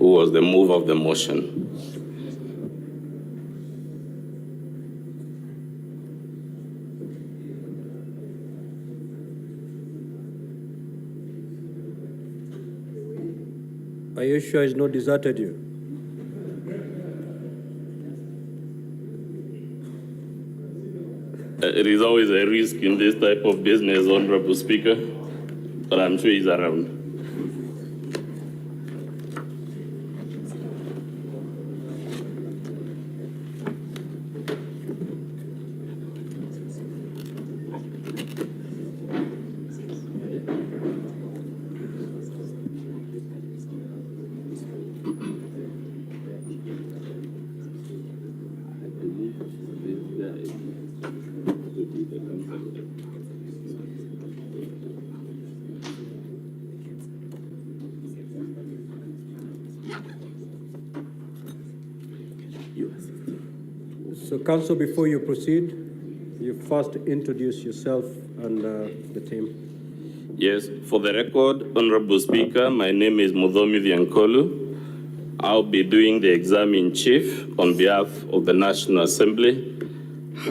who was the mover of the motion. Are you sure he's not deserted you? It is always a risk in this type of business, Honorable Speaker, but I'm sure he's around. So, Council, before you proceed, you first introduce yourself and the team. Yes, for the record, Honorable Speaker, my name is Mudhomi Viankolu. I'll be doing the exam in chief on behalf of the National Assembly.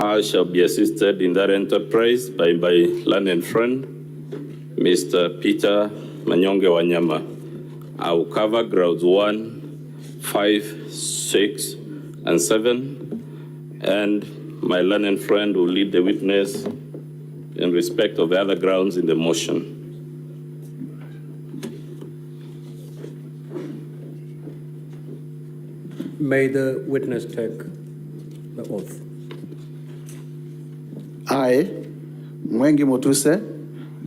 I shall be assisted in that enterprise by my learned friend, Mr. Peter Manyonge Wanyama. I will cover grounds 1, 5, 6, and 7. And my learned friend will lead the witness in respect of the other grounds in the motion. May the witness take the oath. I, Mwengi Mutuse,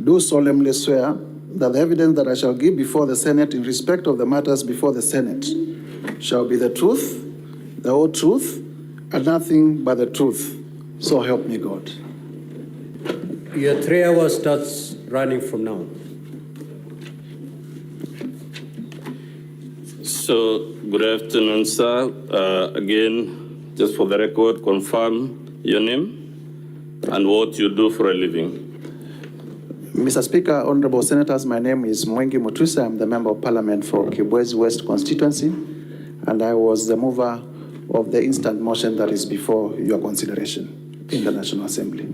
do solemnly swear that the evidence that I shall give before the Senate in respect of the matters before the Senate shall be the truth, the whole truth, and nothing but the truth. So help me God. Your 3 hours starts running from now. So, good afternoon, sir. Again, just for the record, confirm your name and what you do for a living. Mr. Speaker, Honorable Senators, my name is Mwengi Mutuse. I'm the Member of Parliament for Kibwezi West constituency, and I was the mover of the instant motion that is before your consideration in the National Assembly.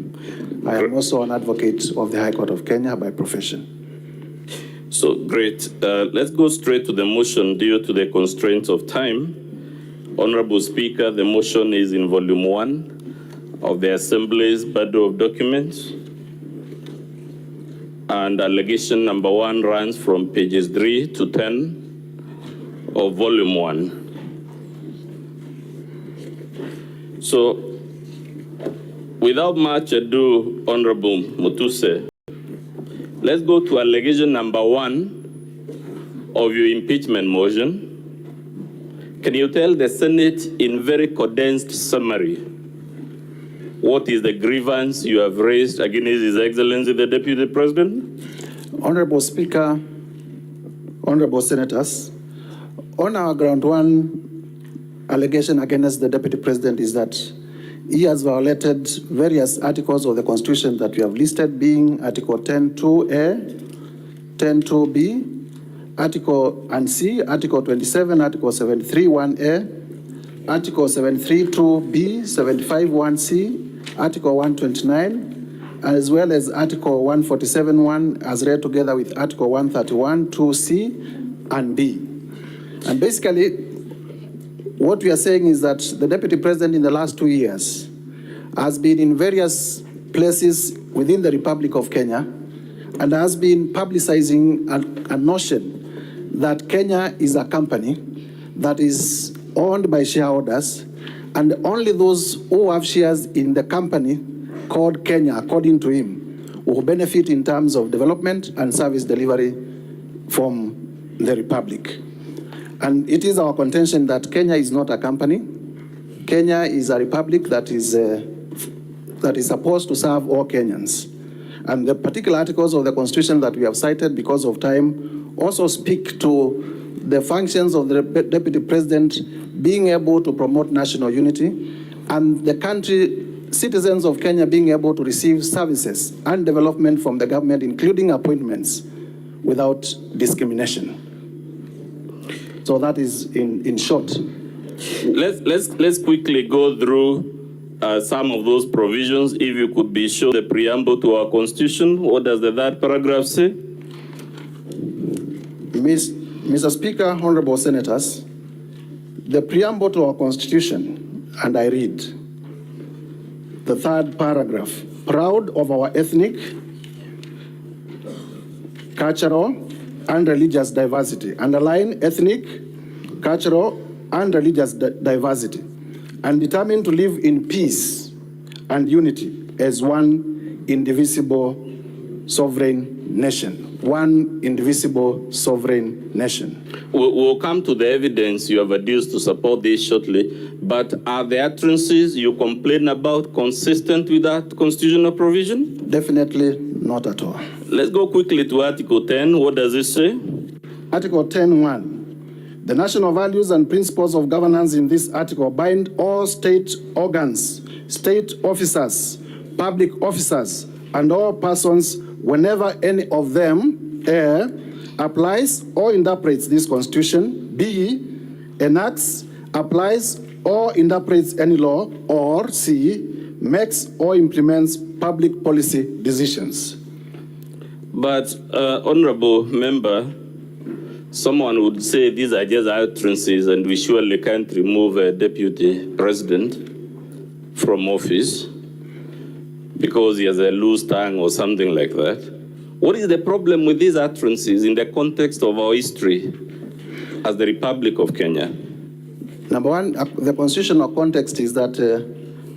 I am also an advocate of the High Court of Kenya by profession. So, great. Let's go straight to the motion due to the constraints of time. Honorable Speaker, the motion is in Volume 1 of the Assembly's bundle of documents. And allegation number 1 runs from pages 3 to 10 of Volume 1. So, without much ado, Honorable Mutuse, let's go to allegation number 1 of your impeachment motion. Can you tell the Senate in very condensed summary what is the grievance you have raised against His Excellency the Deputy President? Honorable Speaker, Honorable Senators, on our ground 1 allegation against the Deputy President is that he has violated various articles of the Constitution that we have listed, being Article 10.2a, 10.2b, Article and C, Article 27, Article 731a, Article 732b, 751c, Article 129, as well as Article 147.1 as read together with Article 131.2c and b. And basically, what we are saying is that the Deputy President in the last 2 years has been in various places within the Republic of Kenya and has been publicizing a notion that Kenya is a company that is owned by shareholders, and only those who have shares in the company called Kenya, according to him, will benefit in terms of development and service delivery from the Republic. And it is our contention that Kenya is not a company. Kenya is a republic that is supposed to serve all Kenyans. And the particular articles of the Constitution that we have cited because of time also speak to the functions of the Deputy President being able to promote national unity and the citizens of Kenya being able to receive services and development from the government, including appointments, without discrimination. So that is in short. Let's quickly go through some of those provisions. If you could be shown the preamble to our Constitution, what does the third paragraph say? Mr. Speaker, honorable senators, the preamble to our Constitution, and I read the third paragraph, proud of our ethnic, cultural, and religious diversity. Underline ethnic, cultural, and religious diversity, and determined to live in peace and unity as one indivisible sovereign nation. One indivisible sovereign nation. We'll come to the evidence you have adduced to support this shortly, but are the utterances you complain about consistent with that constitutional provision? Definitely not at all. Let's go quickly to Article 10. What does it say? Article 10(1). The national values and principles of governance in this article bind all state organs, state officers, public officers, and all persons whenever any of them A, applies or interprets this Constitution, B, enacts, applies, or interprets any law, or C, makes or implements public policy decisions. But, Honorable Member, someone would say these are just utterances and we surely can't remove a deputy president from office because he has a loose tongue or something like that. What is the problem with these utterances in the context of our history as the Republic of Kenya? Number one, the constitutional context is that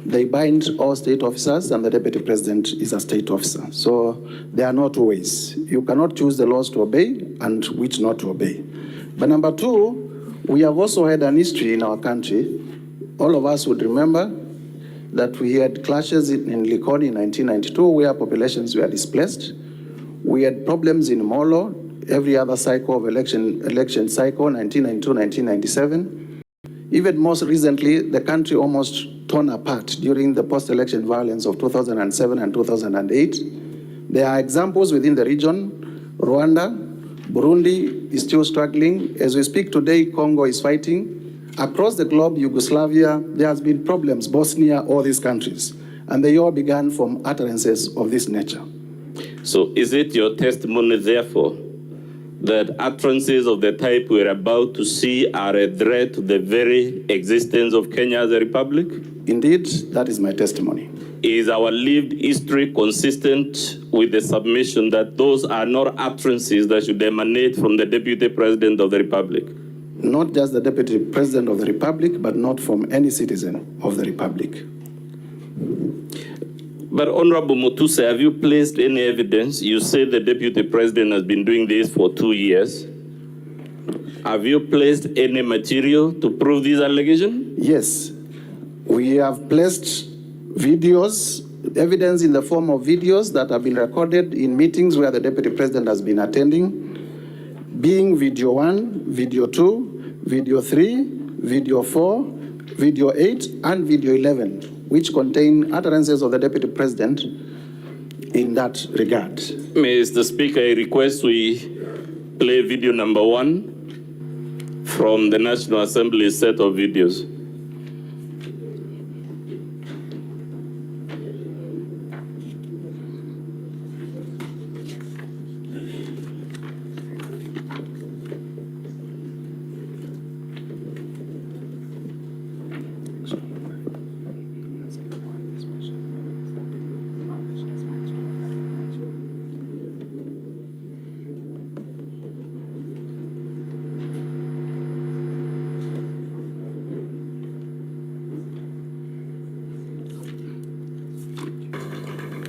they bind all state officers and the deputy president is a state officer. So there are no two ways. You cannot choose the laws to obey and which not to obey. But number two, we have also had an history in our country. All of us would remember that we had clashes in Likoni in 1992 where populations were displaced. We had problems in Molo, every other cycle of election cycle, 1992, 1997. Even most recently, the country almost torn apart during the post-election violence of 2007 and 2008. There are examples within the region. Rwanda, Burundi is still struggling. As we speak today, Congo is fighting. Across the globe, Yugoslavia, there has been problems, Bosnia, all these countries. And they all began from utterances of this nature. So is it your testimony, therefore, that utterances of the type we're about to see are a threat to the very existence of Kenya as a republic? Indeed, that is my testimony. Is our lived history consistent with the submission that those are not utterances that should emanate from the Deputy President of the Republic? Not just the Deputy President of the Republic, but not from any citizen of the Republic. But Honorable Mutuse, have you placed any evidence? You say the Deputy President has been doing this for 2 years. Have you placed any material to prove this allegation? Yes. We have placed videos, evidence in the form of videos that have been recorded in meetings where the Deputy President has been attending, being video 1, video 2, video 3, video 4, video 8, and video 11, which contain utterances of the Deputy President in that regard. Mr. Speaker, I request we play video number 1 from the National Assembly set of videos.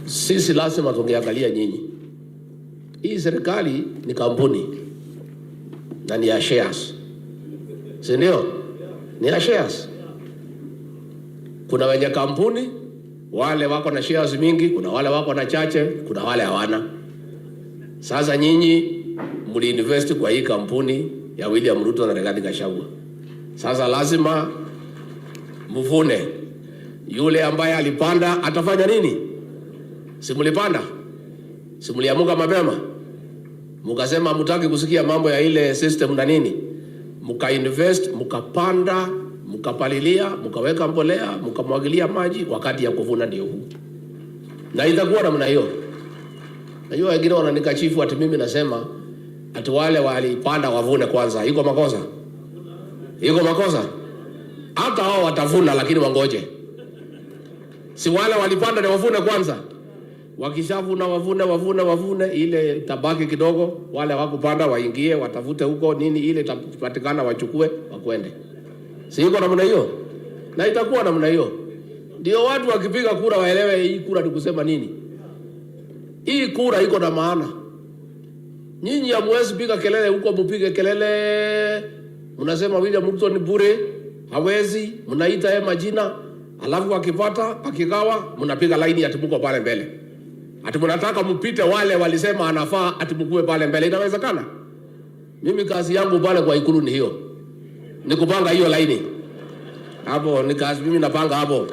Sisi lazima tungeangalia nyinyi. Hii serikali ni kampuni na ni ya shares. Si ndio? Ni ya shares. Kuna wenye kampuni, wale wako na shares mingi, kuna wale wako na chache, kuna wale hawana. Sasa nyinyi mliinvest kwa hii kampuni ya William Ruto na Rigathi Gachagua. Sasa lazima mvune. Yule ambaye alipanda atafanya nini? Simulipanda? Simuliamuka mapema? Mukasema mutaki kusikia mambo ya ile system na nini? mukainvest, mukapanda, mukapalilia, mukaweka mbolea, mukamwagilia maji, wakati ya kuvuna ndio huu. Na itakuwa namna hiyo. Najua wengine wananikashifu ati mimi nasema ati wale walipanda wavune kwanza. Iko makosa? Iko makosa? Hata hao watavuna, lakini wangoje. Si wale walipanda ni wavune kwanza. Wakishavuna wavune, ile tabaki kidogo, wale wakupanda waingie, watafute huko nini, ile itapatikana wachukue, wakwende. Si iko namna hiyo? Na itakuwa namna hiyo. Ndio watu wakipiga kura waelewe hii kura ni kusema nini. Hii kura iko na maana. Nyinyi hamwezi piga kelele huko, mpige kelele. Mnasema William Ruto ni bure, hawezi, mnaita yeye majina, alafu akipata, akikawa, mnapiga laini ati mko pale mbele. Ati mnataka mpite wale walisema anafaa ati mkue pale mbele. Inawezekana? Mimi kazi yangu pale kwa Ikulu ni hiyo. Ni kupanga hiyo laini. Hapo ni kazi mimi napanga hapo.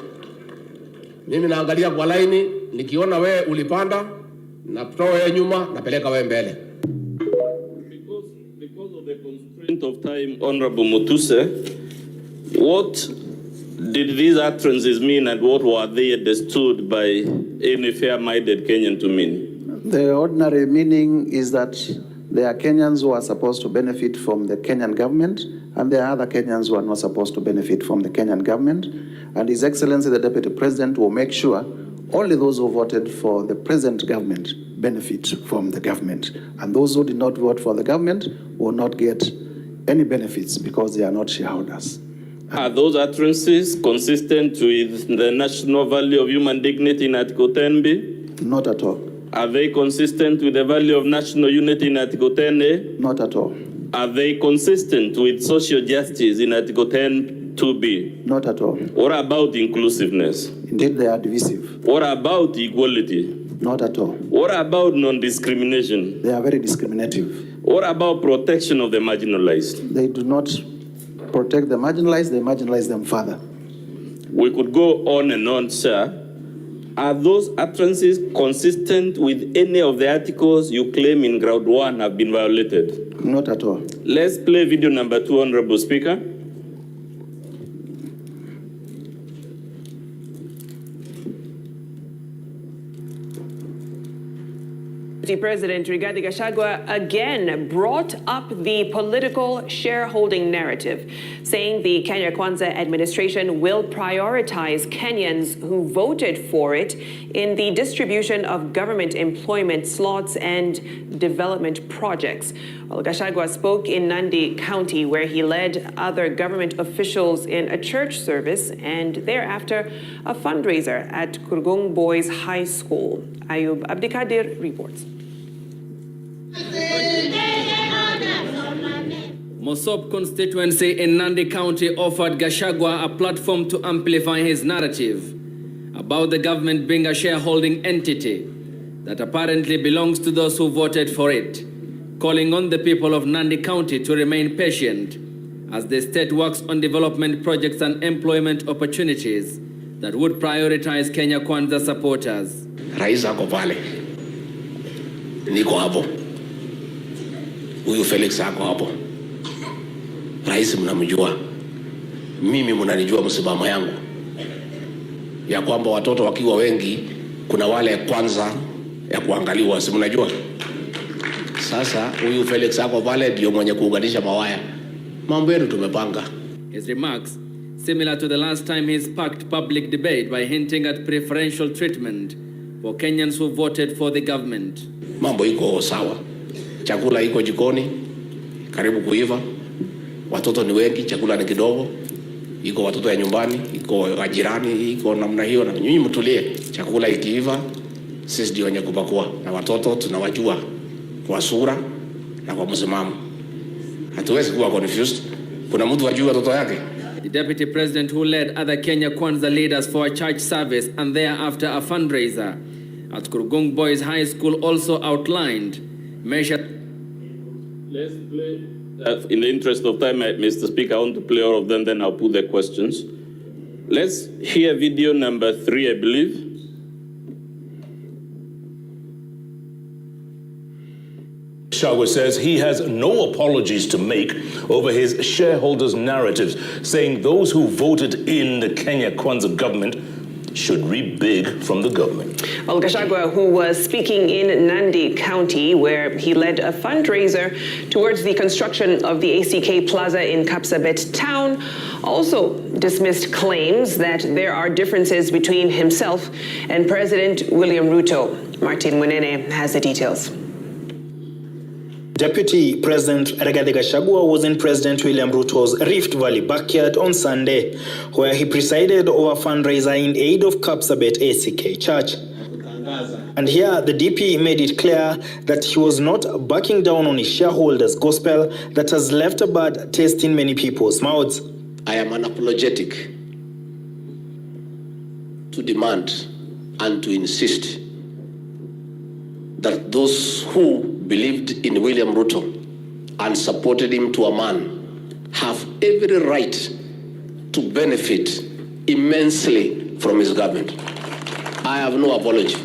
Mimi naangalia kwa laini, nikiona we ulipanda, natoa wewe nyuma, napeleka wewe mbele. Because of the constraint of time, Honorable Mutuse, what did these utterances mean and what were they understood by any fair-minded Kenyan to mean? The ordinary meaning is that there are Kenyans who are supposed to benefit from the Kenyan government, and there are other Kenyans who are not supposed to benefit from the Kenyan government. And His Excellency, the Deputy President, will make sure only those who voted for the present government benefit from the government. And those who did not vote for the government will not get any benefits because they are not shareholders. Are those utterances consistent with the national value of human dignity in Article 10B? Not at all. Are they consistent with the value of national unity in Article 10A? Not at all. Are they consistent with social justice in Article 10(2)B? Not at all. What about inclusiveness? Indeed, they are divisive. What about equality? Not at all. What about non-discrimination? They are very discriminative. What about protection of the marginalized? They do not protect the marginalized, they marginalize them further. We could go on and on, sir. Are those utterances consistent with any of the articles you claim in ground one have been violated? Not at all. Let's play video number 2, Honorable Speaker. President Rigathi Gachagua again brought up the political shareholding narrative, saying the Kenya Kwanza administration will prioritize Kenyans who voted for it in the distribution of government employment slots and development projects. Well, Gachagua spoke in Nandi County, where he led other government officials in a church service and thereafter a fundraiser at Kurgung Boys High School. Ayub Abdikadir reports. Mosop constituency in Nandi County offered Gachagua a platform to amplify his narrative about the government being a shareholding entity that apparently belongs to those who voted for it, calling on the people of Nandi County to remain patient as the state works on development projects and employment opportunities that would prioritize Kenya Kwanza supporters. Rais ako pale. Niko hapo. Huyu Felix ako hapo. Rais mnamjua. Mimi mnanijua msimamo yangu. Ya kwamba watoto wakiwa wengi kuna wale kwanza ya kuangaliwa, si mnajua? Sasa huyu Felix ako pale ndio mwenye kuunganisha mawaya. Mambo yetu tumepanga. His remarks similar to the last time he sparked public debate by hinting at preferential treatment for Kenyans who voted for the government. Mambo iko sawa. Chakula iko jikoni, karibu kuiva. Watoto ni wengi, chakula ni kidogo. Iko watoto ya nyumbani, iko wajirani, iko namna hiyo, na nyinyi mtulie. Chakula ikiiva, sisi ndio wenye kupakua. Na watoto tunawajua kwa sura na kwa msimamo. Hatuwezi kuwa confused. Kuna mtu ajua watoto yake. The deputy president who led other Kenya Kwanza leaders for a church service and thereafter a fundraiser at Kurgung Boys High School also outlined measures. Let's play. In the interest of time, Mr. Speaker, I want to play all of them, then I'll put the questions. Let's hear video number 3, I believe. Gachagua says he has no apologies to make over his shareholders' narratives, saying those who voted in the Kenya Kwanza government should reap big from the government. Well, Gachagua, who was speaking in Nandi County, where he led a fundraiser towards the construction of the ACK Plaza in Kapsabet town, also dismissed claims that there are differences between himself and President William Ruto. Martin Munene has the details. Deputy President Rigathi Gachagua was in President William Ruto's Rift Valley backyard on Sunday, where he presided over a fundraiser in aid of Kapsabet ACK Church. And here, the DP made it clear that he was not backing down on his shareholders' gospel that has left a bad taste in many people's mouths. I am unapologetic to demand and to insist that those who believed in William Ruto and supported him to a man have every right to benefit immensely from his government. I have no apology.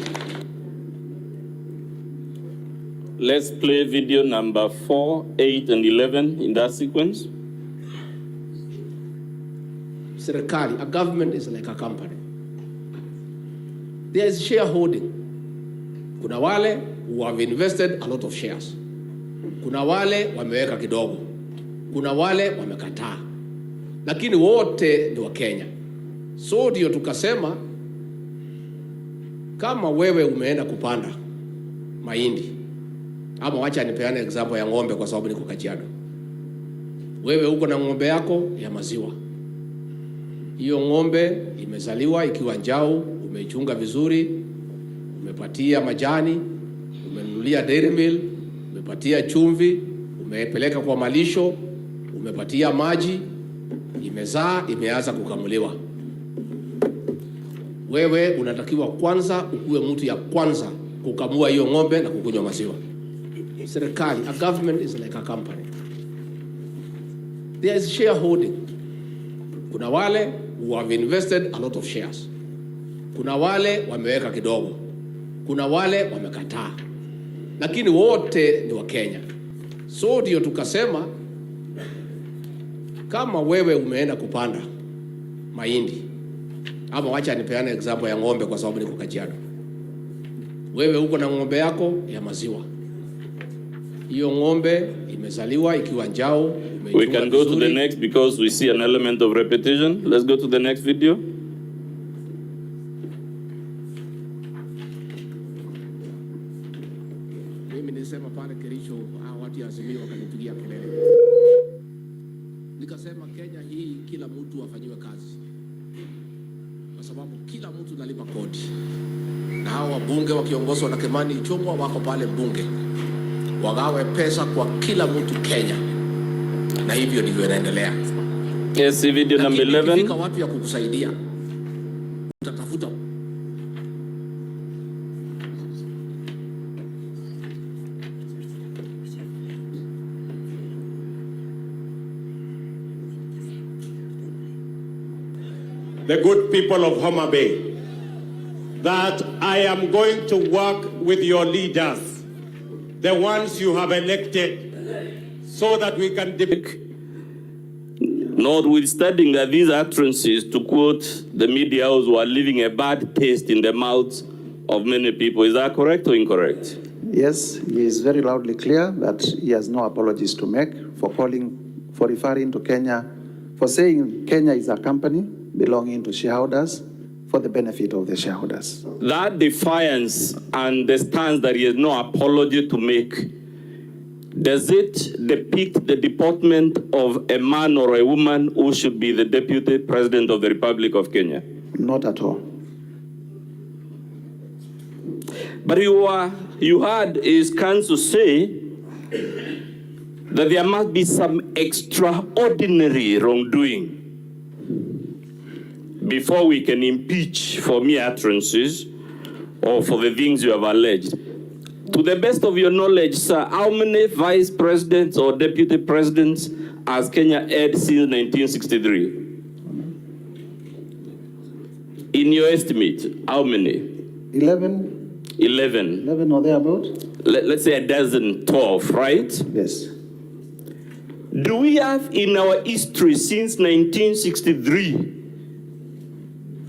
Let's play video number 4, 8, and 11 in that sequence. Serikali, a government is like a company. There is shareholding. Kuna wale who have invested a lot of shares. Kuna wale wameweka kidogo. Kuna wale wamekataa. Lakini wote ni wa Kenya. So ndio tukasema kama wewe umeenda kupanda mahindi, ama wacha nipeane example ya ng'ombe kwa sababu niko Kajiado. Wewe uko na ng'ombe yako ya maziwa. Hiyo ng'ombe imezaliwa ikiwa njau, umeichunga vizuri, umepatia majani, umenunulia dairy mill, umepatia chumvi, umepeleka kwa malisho, umepatia maji, imezaa, imeanza kukamuliwa. Wewe unatakiwa kwanza ukuwe mtu ya kwanza kukamua hiyo ng'ombe na kukunywa maziwa. Serikali, a government is like a company. There is shareholding. Kuna wale who have invested a lot of shares. Kuna wale wameweka kidogo. Kuna wale wamekataa. Lakini wote ni wa Kenya. So ndio tukasema kama wewe umeenda kupanda mahindi, ama wacha nipeane example ya ng'ombe kwa sababu niko Kajiado. Wewe uko na ng'ombe yako ya maziwa. Hiyo ng'ombe imezaliwa ikiwa njao. We can go to the next because we see an element of repetition. Let's go to the next video. Mimi nilisema pale Kericho, watu ya Azimio wakanipigia kelele. Nikasema Kenya hii kila mtu afanyiwe kazi. Kwa sababu kila mtu analipa kodi. Na hao wabunge wakiongozwa na Kimani Ichung'wa wako pale mbunge. Wagawe pesa kwa kila mtu Kenya. Na hivyo ndivyo inaendelea. Yes, video number 11. Ikifika watu ya kukusaidia, utatafuta. The good people of Homa Bay, that I am going to work with your leaders, the ones you have elected, so that we can notwithstanding that these utterances, to quote the media house, were leaving a bad taste in the mouths of many people. Is that correct or incorrect? Yes, he is very loudly clear that he has no apologies to make for referring to Kenya, for saying Kenya is a company belonging to shareholders for the benefit of the shareholders. That defiance and the stance that he has no apology to make, does it depict the deportment of a man or a woman who should be the Deputy President of the Republic of Kenya? Not at all. But you heard his counsel say that there must be some extraordinary wrongdoing before we can impeach for mere utterances or for the things you have alleged. To the best of your knowledge, sir, how many vice presidents or deputy presidents has Kenya had since 1963? In your estimate, how many? 11. 11. 11 or thereabout? let's say a dozen, 12, right? Yes. Do we have in our history since 1963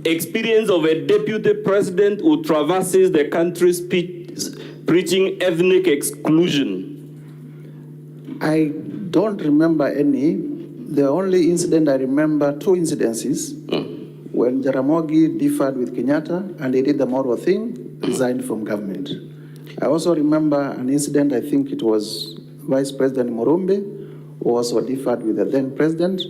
experience of a deputy president who traverses the country preaching ethnic exclusion? I don't remember any. The only incident I remember, two incidences, when Jaramogi differed with Kenyatta and he did the Moro thing, resigned from government. I also remember an incident, I think it was Vice President Morumbi, who also differed with the then president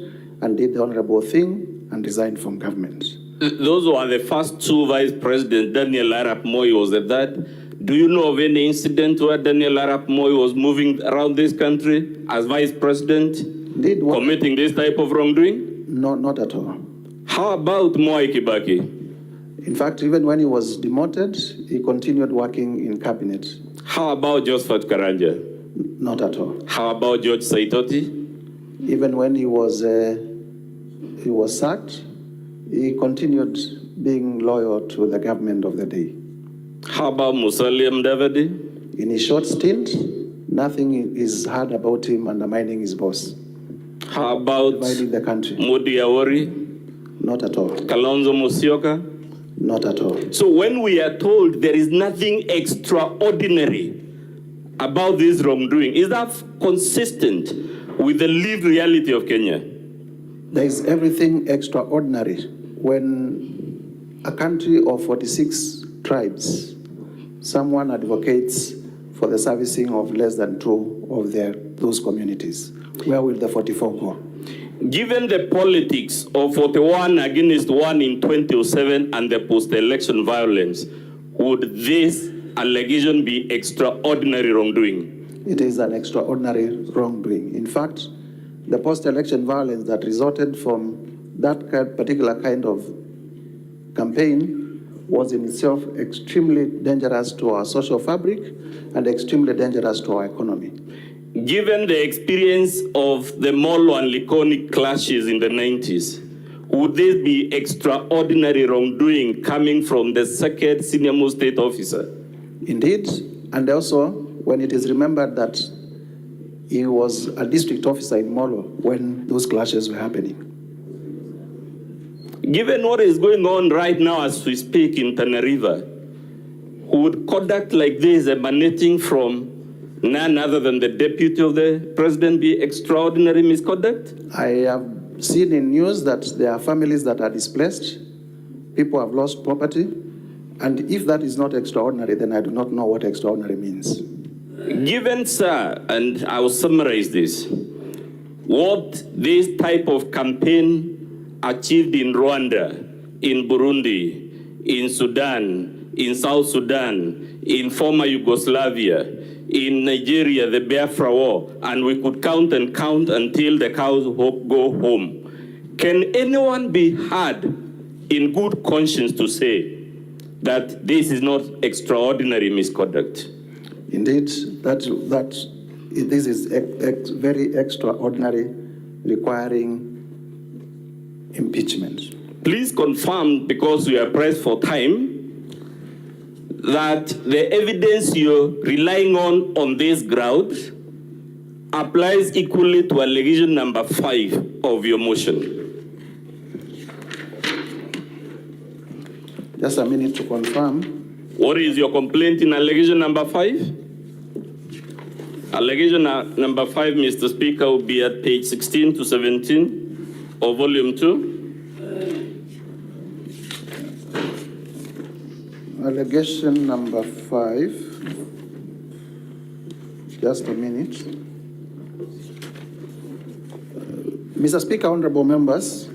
and did the honorable thing and resigned from government. Those were the first two vice presidents. Daniel Arap Moi was at that. Do you know of any incident where Daniel Arap Moi was moving around this country as vice president, committing this type of wrongdoing? No, not at all. How about Mwai Kibaki? In fact, even when he was demoted, he continued working in cabinet. How about Josephat Karanja? Not at all. How about George Saitoti? Even when he was sacked, he continued being loyal to the government of the day. How about Musalia Mudavadi? In his short stint, nothing is heard about him undermining his boss. How about dividing the country? Mudi Awori? Not at all. Kalonzo Musyoka? Not at all. So when we are told there is nothing extraordinary about this wrongdoing, is that consistent with the lived reality of Kenya? There is everything extraordinary when a country of 46 tribes, someone advocates for the servicing of less than two of those communities. Where will the 44 go? Given the politics of 41 against 1 in 2007 and the post-election violence, would this allegation be extraordinary wrongdoing? It is an extraordinary wrongdoing. In fact, the post-election violence that resulted from that particular kind of campaign was in itself extremely dangerous to our social fabric and extremely dangerous to our economy. Given the experience of the Molo and Likoni clashes in the 90s, would this be extraordinary wrongdoing coming from the second senior-most state officer? Indeed, and also when it is remembered that he was a district officer in Molo when those clashes were happening. Given what is going on right now as we speak in Tana River, would conduct like this emanating from none other than the deputy of the president be extraordinary misconduct? I have seen in news that there are families that are displaced, people have lost property, and if that is not extraordinary, then I do not know what extraordinary means. Given, sir, and I will summarize this, what this type of campaign achieved in Rwanda, in Burundi, in Sudan, in South Sudan, in former Yugoslavia, in Nigeria, the Biafra War, and we could count and count until the cows go home. Can anyone be heard in good conscience to say that this is not extraordinary misconduct? Indeed, this is very extraordinary, requiring impeachment. Please confirm, because we are pressed for time, that the evidence you're relying on this ground applies equally to allegation number 5 of your motion. Just a minute to confirm. What is your complaint in allegation number 5? Allegation number 5, Mr. Speaker, will be at page 16 to 17 of volume 2. Allegation number 5. Just a minute. Mr. Speaker, honorable members,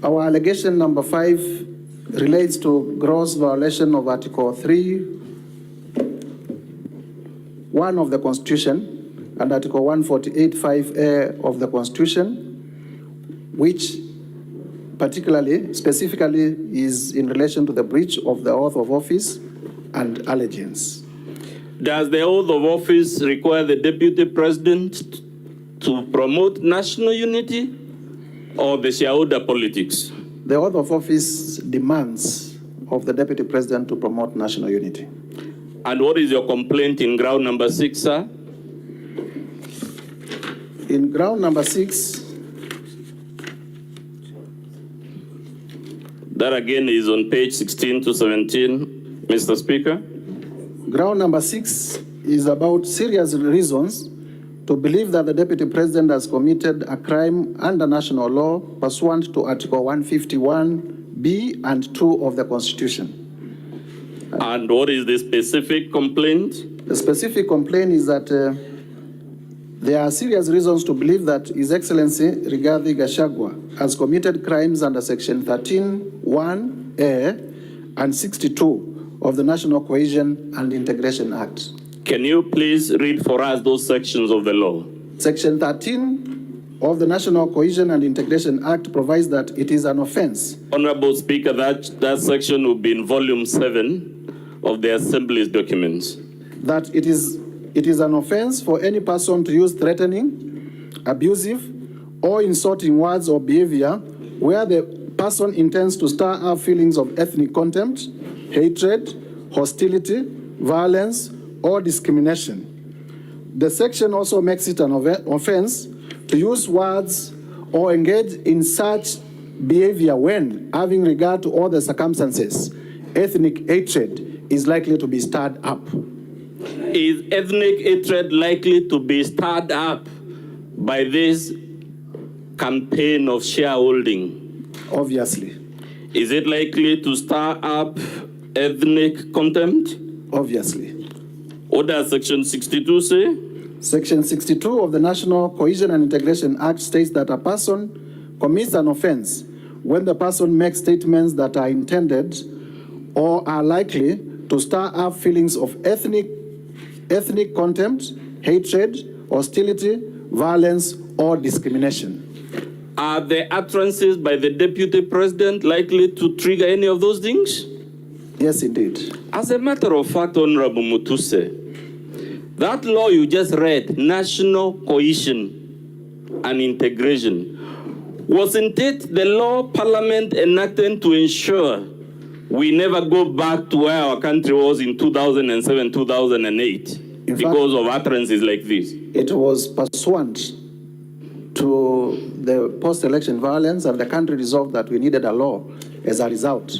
our allegation number 5 relates to gross violation of Article 3(1) of the Constitution and Article 148(5)(a) of the Constitution, which specifically is in relation to the breach of the oath of office and allegiance. Does the oath of office require the deputy president to promote national unity or the shareholder politics? The oath of office demands of the deputy president to promote national unity. And what is your complaint in ground number 6, sir? In ground number 6, That again is on page 16 to 17, Mr. Speaker. ground number 6 is about serious reasons to believe that the Deputy President has committed a crime under national law pursuant to Article 151B and 2 of the Constitution. And what is the specific complaint? The specific complaint is that there are serious reasons to believe that His Excellency Rigathi Gachagua has committed crimes under Section 13(1)(a) and 62 of the National Cohesion and Integration Act. Can you please read for us those sections of the law? Section 13 of the National Cohesion and Integration Act provides that it is an offense. Honorable Speaker, that section will be in volume 7 of the Assembly's documents. That it is an offense for any person to use threatening, abusive, or insulting words or behavior where the person intends to stir up feelings of ethnic contempt, hatred, hostility, violence, or discrimination. The section also makes it an offense to use words or engage in such behavior when, having regard to all the circumstances, ethnic hatred is likely to be stirred up. Is ethnic hatred likely to be stirred up by this campaign of shareholding? Obviously. Is it likely to stir up ethnic contempt? Obviously. What does Section 62 say? Section 62 of the National Cohesion and Integration Act states that a person commits an offense when the person makes statements that are intended or are likely to stir up feelings of ethnic contempt, hatred, hostility, violence, or discrimination. Are the utterances by the Deputy President likely to trigger any of those things? Yes, indeed. As a matter of fact, Honorable Mutuse, that law you just read, National Cohesion and Integration, wasn't it the law Parliament enacted to ensure we never go back to where our country was in 2007, 2008 because of utterances like this? It was pursuant to the post-election violence, and the country resolved that we needed a law as a result.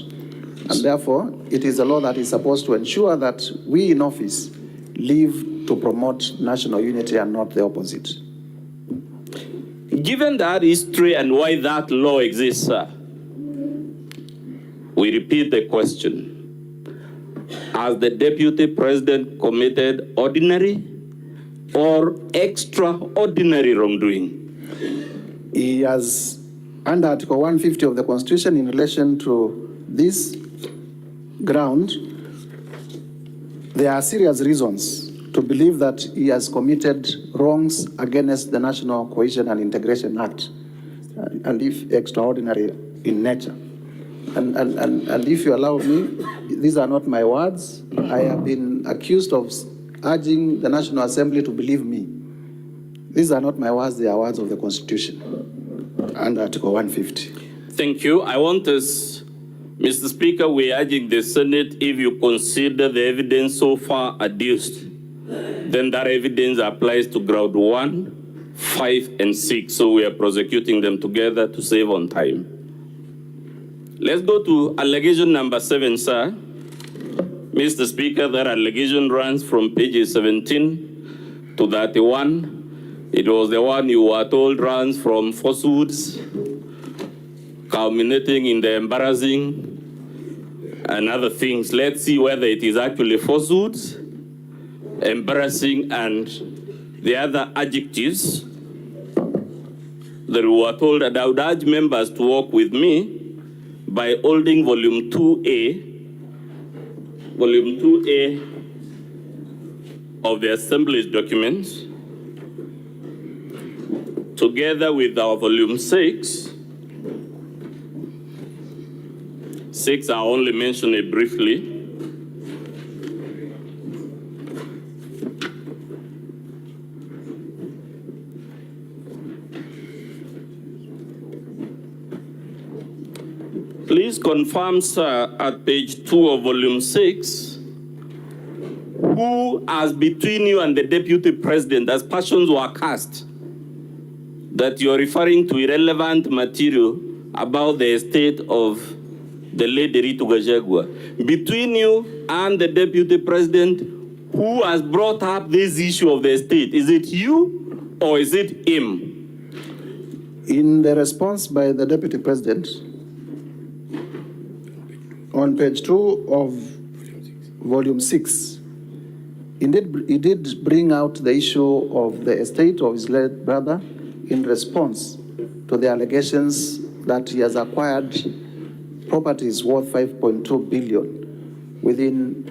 And therefore, it is a law that is supposed to ensure that we in office live to promote national unity and not the opposite. Given that history and why that law exists, sir, we repeat the question. Has the Deputy President committed ordinary or extraordinary wrongdoing? He has, under Article 150 of the Constitution, in relation to this ground, there are serious reasons to believe that he has committed wrongs against the National Cohesion and Integration Act, and if extraordinary in nature. And if you allow me, these are not my words. I have been accused of urging the National Assembly to believe me. These are not my words, they are words of the Constitution under Article 150. Thank you. I want us, Mr. Speaker, we're urging the Senate, if you consider the evidence so far adduced, then that evidence applies to ground 1, 5, and 6. So we are prosecuting them together to save on time. Let's go to allegation number 7, sir. Mr. Speaker, that allegation runs from pages 17 to 31. It was the one you were told runs from falsehoods, culminating in the embarrassing and other things. Let's see whether it is actually falsehoods, embarrassing, and the other adjectives that we were told. And I would urge members to work with me by holding volume 2A of the Assembly's documents, together with our volume 6. 6, I only mention it briefly. Please confirm, sir, at page 2 of volume 6, as between you and the deputy president, as passions were cast, that you're referring to irrelevant material about the estate of the late Gachagua. Between you and the deputy president, who has brought up this issue of the estate? Is it you or is it him? In the response by the deputy president, on page 2 of volume 6, he did bring out the issue of the estate of his late brother in response to the allegations that he has acquired properties worth 5.2 billion within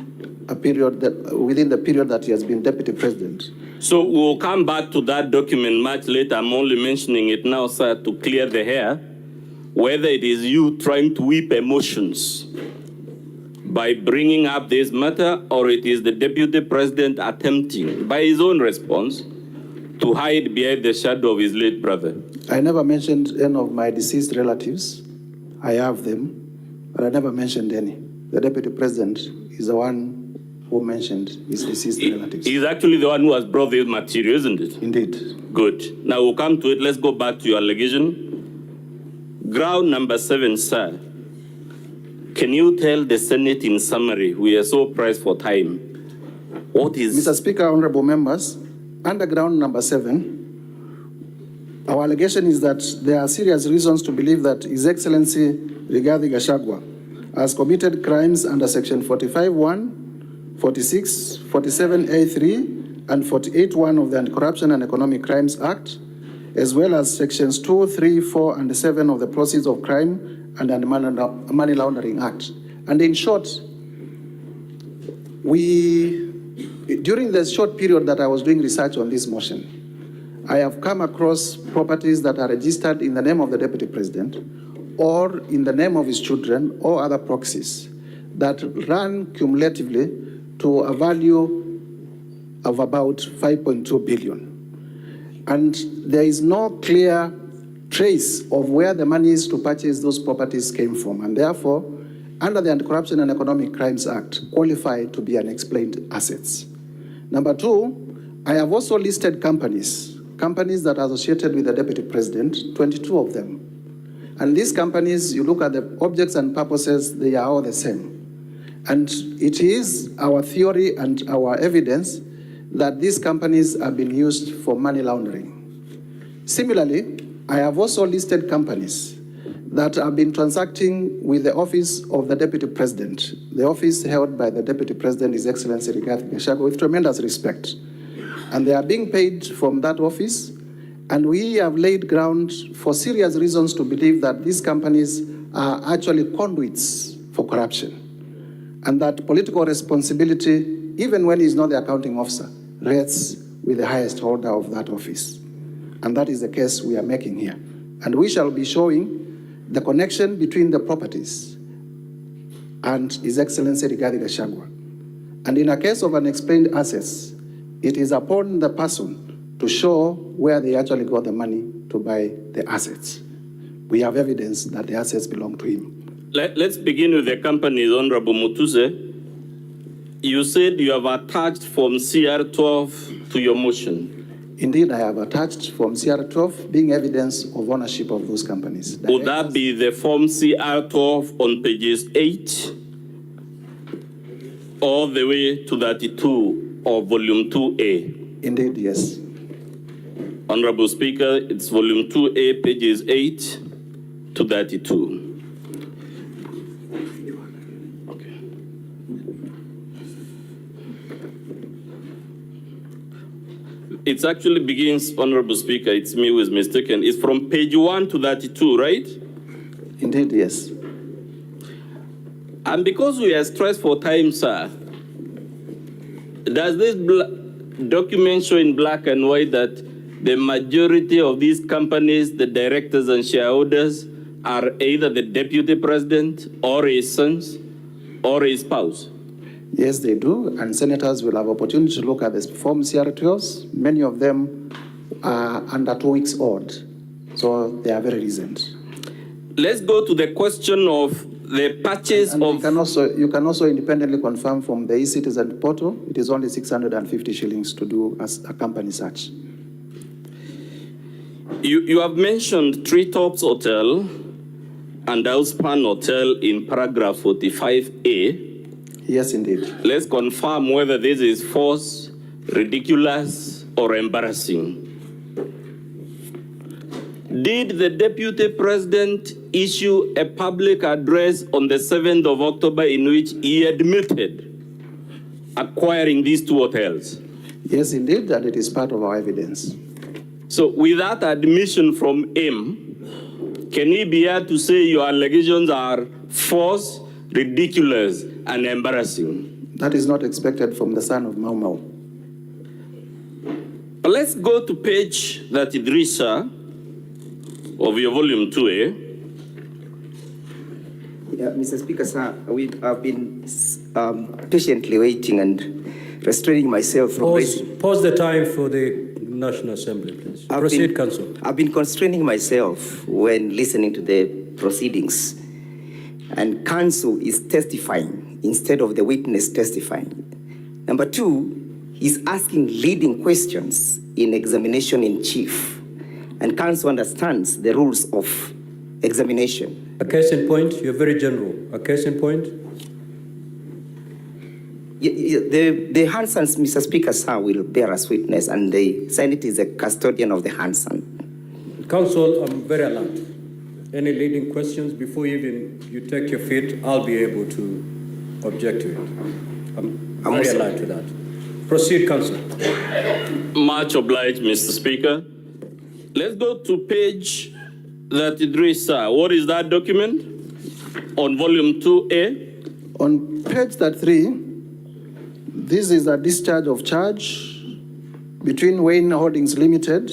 the period that he has been deputy president. So we'll come back to that document much later. I'm only mentioning it now, sir, to clear the air, whether it is you trying to whip emotions by bringing up this matter, or it is the deputy president attempting, by his own response, to hide behind the shadow of his late brother. I never mentioned any of my deceased relatives. I have them, but I never mentioned any. The deputy president is the one who mentioned his deceased relatives. He's actually the one who has brought this material, isn't it? Indeed. Good. Now we'll come to it. Let's go back to your allegation. Ground number 7, sir. Can you tell the Senate in summary? We are so pressed for time. What is... Mr. Speaker, honorable members, under ground number 7, our allegation is that there are serious reasons to believe that His Excellency Rigathi Gachagua has committed crimes under Section 45(1), 46, 47A3, and 48(1) of the Anti-Corruption and Economic Crimes Act, as well as Sections 2, 3, 4, and 7 of the Proceeds of Crime and the Money Laundering Act. And in short, during the short period that I was doing research on this motion, I have come across properties that are registered in the name of the deputy president or in the name of his children or other proxies that run cumulatively to a value of about 5.2 billion. And there is no clear trace of where the monies to purchase those properties came from, and therefore, under the Anti-Corruption and Economic Crimes Act, qualify to be unexplained assets. Number 2, I have also listed companies that are associated with the deputy president, 22 of them. And these companies, you look at the objects and purposes, they are all the same. And it is our theory and our evidence that these companies have been used for money laundering. Similarly, I have also listed companies that have been transacting with the office of the deputy president, the office held by the deputy president, His Excellency Rigathi Gachagua, with tremendous respect. And they are being paid from that office, and we have laid ground for serious reasons to believe that these companies are actually conduits for corruption, and that political responsibility, even when he's not the accounting officer, rests with the highest holder of that office. And that is the case we are making here. And we shall be showing the connection between the properties and His Excellency Rigathi Gachagua. And in a case of unexplained assets, it is upon the person to show where they actually got the money to buy the assets. We have evidence that the assets belong to him. Let's begin with the companies, Honorable Mutuse. You said you have attached Form CR12 to your motion. Indeed, I have attached Form CR12 being evidence of ownership of those companies. Would that be the Form CR12 on pages 8 all the way to 32 of Volume 2A? Indeed, yes. Honorable Speaker, it's Volume 2A, pages 8 to 32. It actually begins, Honorable Speaker, it's me who is mistaken. It's from page 1 to 32, right? Indeed, yes. And because we are stressed for time, sir, does this document show in black and white that the majority of these companies, the directors and shareholders, are either the deputy president or his sons or his spouse? Yes, they do, and senators will have opportunity to look at the Form CR12s. Many of them are under 2 weeks old, so they are very recent. Let's go to the question of the purchase And of... you can also independently confirm from the eCitizen portal, it is only 650 shillings to do as a company search. You have mentioned Treetops Hotel and Outspan Hotel in paragraph 45A. Yes, indeed. Let's confirm whether this is false, ridiculous, or embarrassing. Did the Deputy President issue a public address on the 7th of October in which he admitted acquiring these two hotels? Yes, indeed, and it is part of our evidence. So with that admission from him, can he be here to say your allegations are false, ridiculous, and embarrassing? That is not expected from the son of Mau Mau. Let's go to page 33, sir, of your volume 2A. Yeah, Mr. Speaker, sir, we have been patiently waiting and restraining myself from raising. Pause the time for the National Assembly, please. Proceed, Council. I've been constraining myself when listening to the proceedings, and Council is testifying instead of the witness testifying. Number two, he's asking leading questions in examination in chief, and Council understands the rules of examination. A case in point, you're very general. A case in point? The Hansons, Mr. Speaker, sir, will bear as witness, and the Senate is a custodian of the Hanson. Council, I'm very alert. Any leading questions before even you take your feet, I'll be able to object to it. I'm very alert to that. Proceed, Council. Much obliged, Mr. Speaker. Let's go to page 33, sir. What is that document? On volume 2A? On page 33, this is a discharge of charge between Wayne Holdings Limited